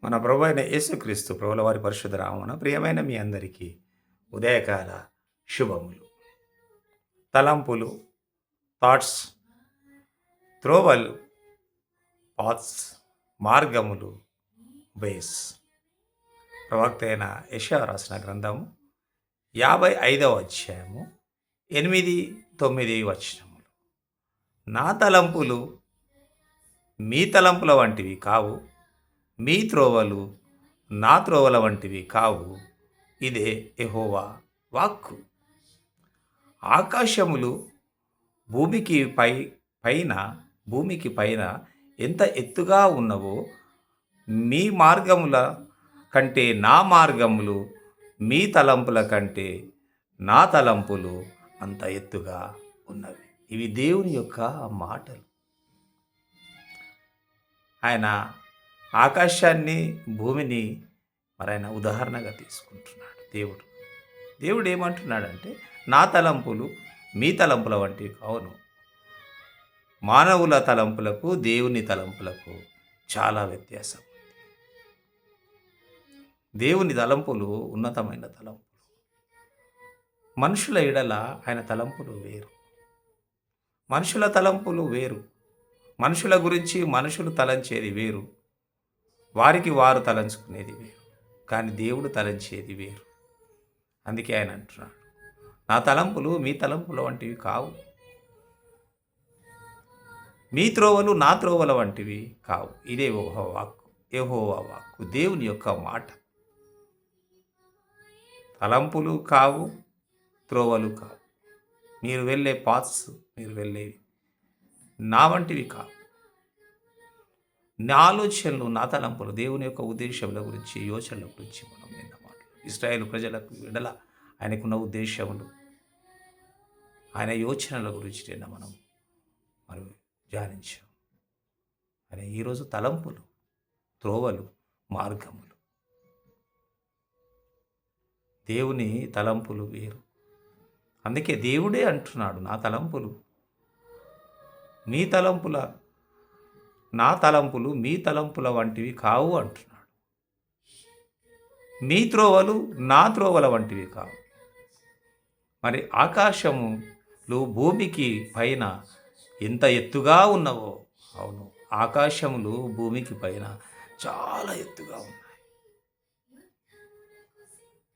మన ప్రభు అయిన యేసుక్రీస్తు ప్రభుల వారి పరిశుద్ధ నామమున ప్రియమైన మీ అందరికీ ఉదయకాల శుభములు. తలంపులు, థాట్స్, త్రోవలు, పాత్స్, మార్గములు, బేస్. ప్రవక్త అయిన యెషయా రాసిన గ్రంథము 55వ అధ్యాయము 8, 9 వచనములు. నా తలంపులు మీ తలంపుల వంటివి కావు, మీ త్రోవలు నా త్రోవల వంటివి కావు. ఇదే యెహోవా వాక్కు. ఆకాశములు భూమికి పైన భూమికి పైన ఎంత ఎత్తుగా ఉన్నవో, మీ మార్గముల కంటే నా మార్గములు, మీ తలంపుల కంటే నా తలంపులు అంత ఎత్తుగా ఉన్నవి. ఇవి దేవుని యొక్క మాటలు. ఆయన ఆకాశాన్ని, భూమిని ఆయన ఉదాహరణగా తీసుకుంటున్నాడు. దేవుడు ఏమంటున్నాడంటే, నా తలంపులు మీ తలంపుల వంటివి కావును. మానవుల తలంపులకు దేవుని తలంపులకు చాలా వ్యత్యాసం. దేవుని తలంపులు ఉన్నతమైన తలంపులు. మనుషుల ఎడల ఆయన తలంపులు వేరు. మనుషుల తలంపులు వేరు. మనుషుల గురించి మనుషులు తలంచేది వేరు, వారికి వారు తలంచుకునేది వేరు. కానీ దేవుడు తలంచేది వేరు. అందుకే ఆయన అంటున్నాడు, నా తలంపులు మీ తలంపుల వంటివి కావు, మీ త్రోవలు నా త్రోవల వంటివి కావు. ఇదే యెహోవా వాక్కు, దేవుని యొక్క మాట. తలంపులు కావు, త్రోవలు కావు. మీరు వెళ్ళే పాత్స్, మీరు వెళ్ళేవి నా వంటివి కావు. నా ఆలోచనలు, నా తలంపులు, దేవుని యొక్క ఉద్దేశముల గురించి, యోచనల గురించి మనం నిన్న ఇశ్రాయేలు ప్రజలకు విడల ఆయనకున్న ఉద్దేశములు, ఆయన యోచనల గురించి నిన్న మనం ధ్యానించాం. ఆయన ఈరోజు తలంపులు, త్రోవలు, మార్గములు. దేవుని తలంపులు వేరు. అందుకే దేవుడే అంటున్నాడు, నా తలంపులు మీ తలంపుల నా తలంపులు మీ తలంపుల వంటివి కావు అంటున్నాడు. మీ త్రోవలు నా త్రోవల వంటివి కావు. మరి ఆకాశములు భూమికి పైన ఎంత ఎత్తుగా ఉన్నవో, అవును, ఆకాశములు భూమికి పైన చాలా ఎత్తుగా ఉన్నాయి.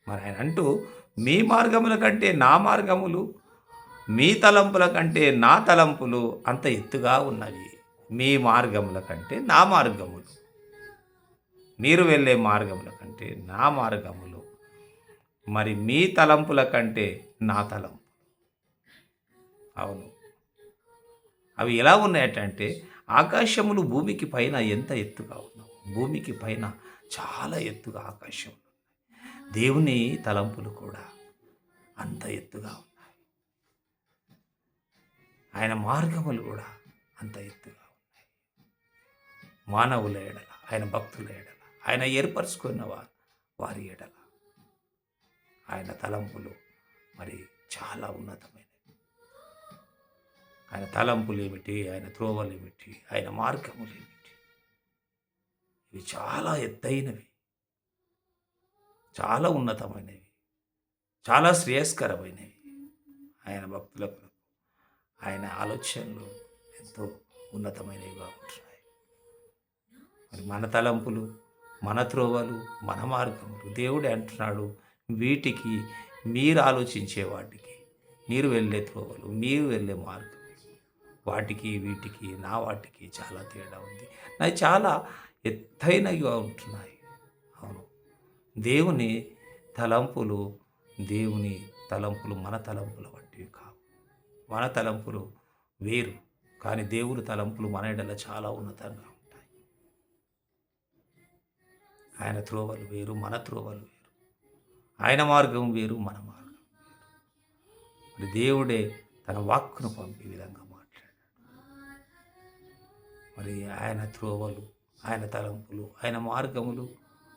మరి ఆయన అంటూ, మీ మార్గముల కంటే నా మార్గములు, మీ తలంపుల కంటే నా తలంపులు అంత ఎత్తుగా ఉన్నవి. మీ మార్గముల కంటే నా మార్గములు, మీరు వెళ్ళే మార్గముల కంటే నా మార్గములు, మరి మీ తలంపుల కంటే నా తలంపులు. అవును, అవి ఎలా ఉన్నాయటంటే, ఆకాశములు భూమికి పైన ఎంత ఎత్తుగా ఉన్నావు, భూమికి పైన చాలా ఎత్తుగా ఆకాశం. దేవుని తలంపులు కూడా అంత ఎత్తుగా ఉన్నాయి. ఆయన మార్గములు కూడా అంత ఎత్తుగా ఉన్నాయి. మానవుల ఎడల, ఆయన భక్తుల ఎడల, ఆయన ఏర్పరచుకున్న వారి ఎడల ఆయన తలంపులు మరి చాలా ఉన్నతమైనవి. ఆయన తలంపులు ఏమిటి, ఆయన త్రోవలు ఏమిటి, ఆయన మార్గములు ఏమిటి, ఇవి చాలా ఎత్తైనవి, చాలా ఉన్నతమైనవి, చాలా శ్రేయస్కరమైనవి. ఆయన భక్తులకు ఆయన ఆలోచనలు ఎంతో ఉన్నతమైనవిగా ఉంటున్నాయి. మరి మన తలంపులు, మన త్రోవలు, మన మార్గములు, దేవుడే అంటున్నాడు, వీటికి మీరు ఆలోచించే వాటికి, మీరు వెళ్ళే త్రోవలు, మీరు వెళ్ళే మార్గం, వాటికి వీటికి నా వాటికి చాలా తేడా ఉంది. నావి చాలా ఎత్తైనవిగా ఉంటున్నాయి. అవును, దేవుని తలంపులు మన తలంపుల వంటివి కావు. మన తలంపులు వేరు, కానీ దేవుని తలంపులు మన ఎడల చాలా ఉన్నతంగా ఉంటాయి. ఆయన త్రోవలు వేరు, మన త్రోవలు వేరు. ఆయన మార్గం వేరు, మన మార్గం వేరు. మరి దేవుడే తన వాక్కును పంపే విధంగా మాట్లాడాడు. మరి ఆయన త్రోవలు, ఆయన తలంపులు, ఆయన మార్గములు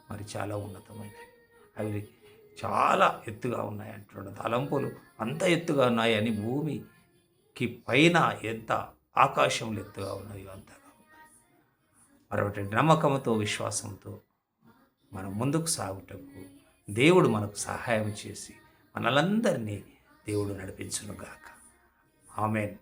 మరి చాలా ఉన్నతమైనవి. అవి చాలా ఎత్తుగా ఉన్నాయి అంటున్నాడు. తలంపులు అంత ఎత్తుగా ఉన్నాయని, భూమికి పైన ఎంత ఆకాశంలో ఎత్తుగా ఉన్నాయో అంతగా ఉన్నాయి. మరొకటి నమ్మకంతో, విశ్వాసంతో మనం ముందుకు సాగుటకు దేవుడు మనకు సహాయం చేసి మనలందరినీ దేవుడు నడిపించునుగాక. ఆమేన్.